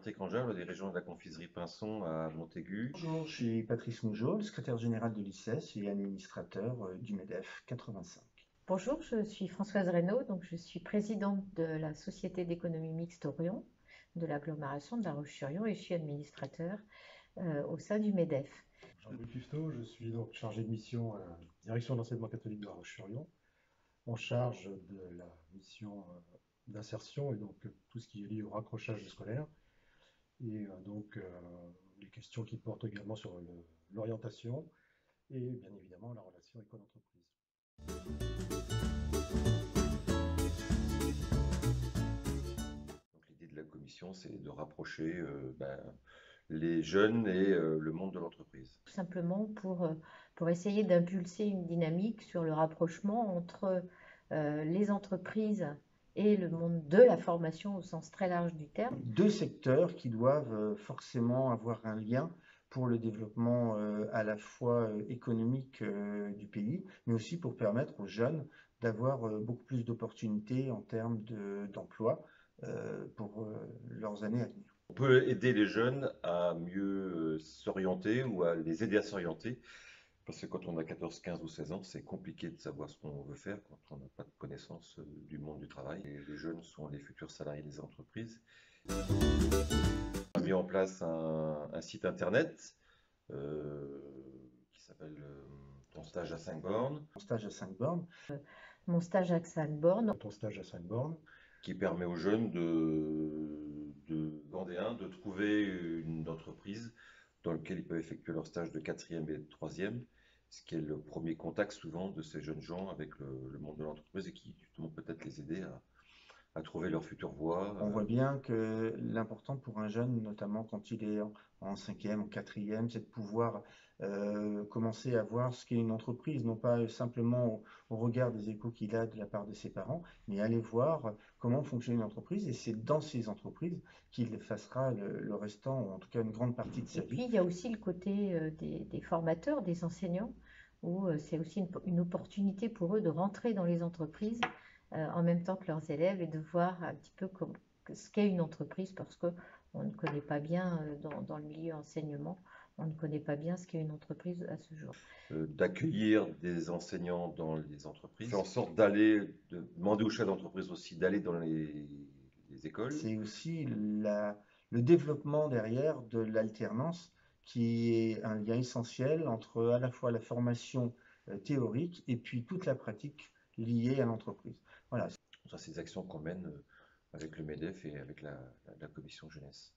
Bertré Cangeal, des régions de la confiserie Pinson à Montaigu. Bonjour, je suis Patrice Mougeot, le secrétaire général de l'ICES et administrateur du MEDEF 85. Bonjour, je suis Françoise Reynaud, donc je suis présidente de la Société d'économie mixte Orion, de l'agglomération de La Roche-sur-Yon, et je suis administrateur au sein du MEDEF. Jean-Louis Custeau, je suis donc chargé de mission à la direction d'enseignement catholique de La Roche-sur-Yon, en charge de la mission d'insertion et donc tout ce qui est lié au raccrochage scolaire et les questions qui portent également sur l'orientation et bien évidemment la relation école-entreprise. L'idée de la commission, c'est de rapprocher les jeunes et le monde de l'entreprise. Tout simplement pour essayer d'impulser une dynamique sur le rapprochement entre les entreprises et le monde de la formation au sens très large du terme. Deux secteurs qui doivent forcément avoir un lien pour le développement à la fois économique du pays, mais aussi pour permettre aux jeunes d'avoir beaucoup plus d'opportunités en termes d'emploi pour leurs années à venir. On peut aider les jeunes à mieux s'orienter ou à les aider à s'orienter. Parce que quand on a 14, 15 ou 16 ans, c'est compliqué de savoir ce qu'on veut faire quand on n'a pas de connaissance du monde du travail. Et les jeunes sont les futurs salariés des entreprises. On a mis en place un site internet qui s'appelle Ton stage à 5 bornes. Mon stage à 5 bornes. Mon stage à 5 bornes. Ton stage à 5 bornes. Qui permet aux jeunes de Vendéens de trouver une entreprise dans laquelle ils peuvent effectuer leur stage de 4e et de 3e, ce qui est le premier contact souvent de ces jeunes gens avec le monde de l'entreprise et qui justement peut-être les aider à trouver leur future voie. On voit bien que l'important pour un jeune, notamment quand il est en 5e, en 4e, c'est de pouvoir commencer à voir ce qu'est une entreprise, non pas simplement au regard des échos qu'il a de la part de ses parents, mais aller voir comment fonctionne une entreprise, et c'est dans ces entreprises qu'il fassera le restant, ou en tout cas une grande partie de sa Et vie. puis il y a aussi le côté des formateurs, des enseignants, où c'est aussi une opportunité pour eux de rentrer dans les entreprises en même temps que leurs élèves et de voir un petit peu ce qu'est une entreprise, parce qu'on ne connaît pas bien dans le milieu enseignement, on ne connaît pas bien ce qu'est une entreprise à ce jour. D'accueillir des enseignants dans les entreprises, faire en sorte de demander aux chefs d'entreprise aussi d'aller dans les écoles. C'est aussi le développement derrière de l'alternance, qui est un lien essentiel entre à la fois la formation théorique et puis toute la pratique liée à l'entreprise. Voilà. Ça, c'est des actions qu'on mène avec le MEDEF et avec la commission jeunesse.